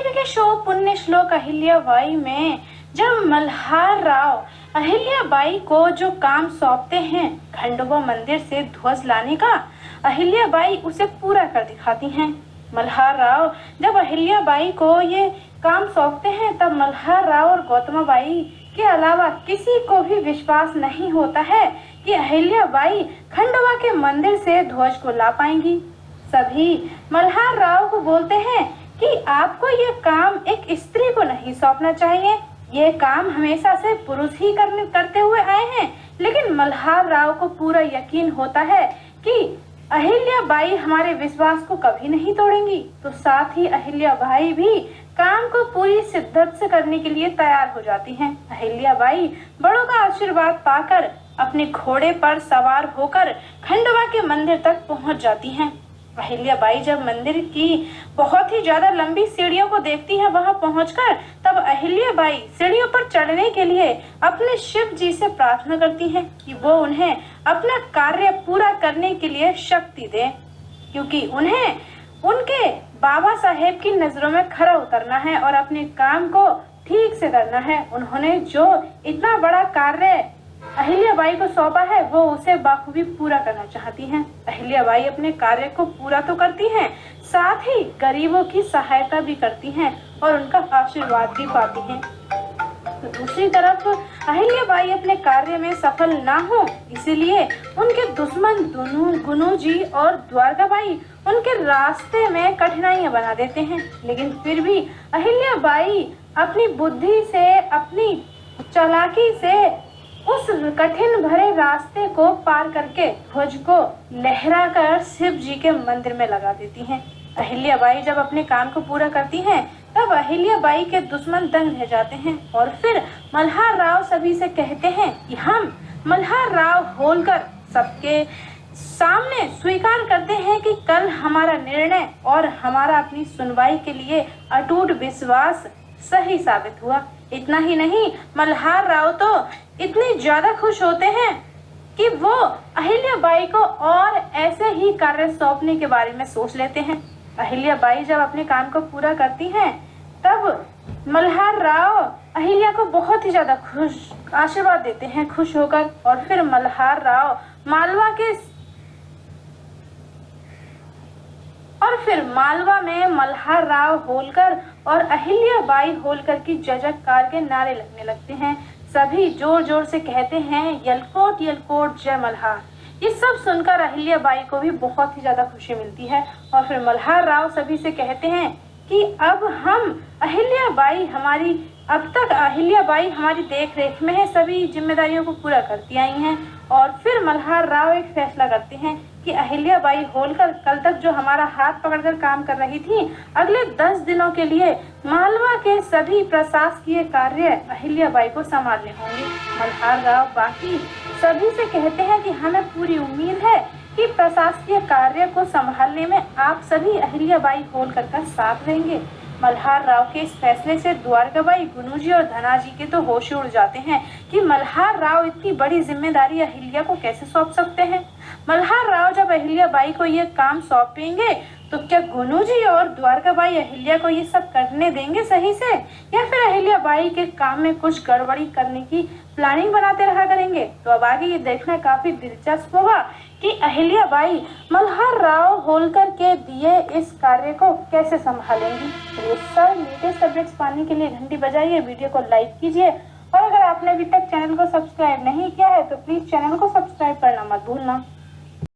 TV के show पुण्य श्लोक अहिल्याबाई में जब मल्हार राव अहिल्याबाई को जो काम सौंपते हैं खंडोबा मंदिर से ध्वज लाने का, अहिल्याबाई उसे पूरा कर दिखाती हैं। मल्हार राव जब अहिल्याबाई को ये काम सौंपते हैं तब मल्हार राव और गौतमाबाई के अलावा किसी को भी विश्वास नहीं होता है कि अहिल्याबाई खंडोबा के मंदिर से ध्वज को ला पाएंगी। सभी मल्हार राव को बोलते हैं कि आपको ये काम एक स्त्री को नहीं सौंपना चाहिए, ये काम हमेशा से पुरुष ही करते हुए आए हैं। लेकिन मल्हार राव को पूरा यकीन होता है कि अहिल्याबाई हमारे विश्वास को कभी नहीं तोड़ेंगी, तो साथ ही अहिल्याबाई भी काम को पूरी शिद्दत से करने के लिए तैयार हो जाती हैं। अहिल्याबाई बड़ों का आशीर्वाद पाकर अपने घोड़े पर सवार होकर खंडोबा के मंदिर तक पहुंच जाती हैं। अहिल्याबाई जब मंदिर की बहुत ही ज्यादा लंबी सीढ़ियों को देखती है, वहां पहुंचकर तब अहिल्याबाई सीढ़ियों पर चढ़ने के लिए अपने शिव जी से प्रार्थना करती हैं कि वो उन्हें अपना कार्य पूरा करने के लिए शक्ति दे, क्योंकि उन्हें उनके बाबा साहेब की नजरों में खरा उतरना है और अपने काम को ठीक से करना है। उन्होंने जो इतना बड़ा कार्य अहिल्याबाई को सौंपा है वो उसे बाखूबी पूरा करना चाहती हैं। अहिल्याबाई अपने कार्य को पूरा तो करती हैं, साथ ही गरीबों की सहायता भी करती हैं और उनका आशीर्वाद भी पाती हैं। तो दूसरी तरफ अहिल्याबाई अपने कार्य में सफल ना हो, इसीलिए उनके दुश्मन गुनु जी और द्वारकाबाई उनके रास्ते में कठिनाइयां बना देते हैं। लेकिन फिर भी अहिल्याबाई अपनी बुद्धि से, अपनी चालाकी से उस कठिन भरे रास्ते को पार करके ध्वज को लहराकर शिव जी के मंदिर में लगा देती हैं। अहिल्याबाई जब अपने काम को पूरा करती हैं तब अहिल्याबाई के दुश्मन दंग रह जाते हैं और फिर मल्हार राव सभी से कहते हैं कि हम मल्हार राव होलकर सबके सामने स्वीकार करते हैं कि कल हमारा निर्णय और हमारा अपनी सुनवाई के लिए अटूट विश्वास सही साबित हुआ। इतना ही नहीं, मल्हार राव तो इतने ज्यादा खुश होते हैं कि वो अहिल्याबाई को और ऐसे ही कार्य सौंपने के बारे में सोच लेते हैं। अहिल्याबाई जब अपने काम को पूरा करती हैं तब मल्हार राव अहिल्या को बहुत ही ज्यादा आशीर्वाद देते हैं खुश होकर, और फिर मल्हार राव मालवा में मल्हार राव होलकर और अहिल्याबाई होलकर की जय जयकार के नारे लगने लगते हैं। सभी जोर जोर से कहते हैं यलकोट यलकोट जय मल्हार। ये सब सुनकर अहिल्याबाई को भी बहुत ही ज्यादा खुशी मिलती है और फिर मल्हार राव सभी से कहते हैं कि अब तक अहिल्याबाई हमारी देख रेख में है, सभी जिम्मेदारियों को पूरा करती आई हैं। और फिर मल्हार राव एक फैसला करते हैं कि अहिल्याबाई होलकर कल तक जो हमारा हाथ पकड़कर काम कर रही थी, अगले 10 दिनों के लिए मालवा के सभी प्रशासकीय कार्य अहिल्याबाई को संभालने होंगे। मल्हार राव बाकी सभी से कहते हैं कि हमें पूरी उम्मीद है कि प्रशासकीय कार्य को संभालने में आप सभी अहिल्याबाई होलकर का साथ देंगे। मल्हार राव के इस फैसले से द्वारकाबाई, गुनुजी और धनाजी के तो होश उड़ जाते हैं कि मल्हार राव इतनी बड़ी जिम्मेदारी अहिल्या को कैसे सौंप सकते हैं। मल्हार राव जब अहिल्याबाई को ये काम सौंपेंगे तो क्या गुनुजी और द्वारकाबाई अहिल्या को ये सब करने देंगे सही से, या फिर अहिल्याबाई के काम में कुछ गड़बड़ी करने की प्लानिंग बनाते रहा करेंगे। तो अब आगे ये देखना काफी दिलचस्प होगा कि अहिल्याबाई मल्हार राव होलकर के दिए इस कार्य को कैसे संभालेंगी। तो ये सब लेटेस्ट अपडेट्स पाने के लिए घंटी बजाइए, वीडियो को लाइक कीजिए और अगर आपने अभी तक चैनल को सब्सक्राइब नहीं किया है तो प्लीज चैनल को सब्सक्राइब करना मत भूलना।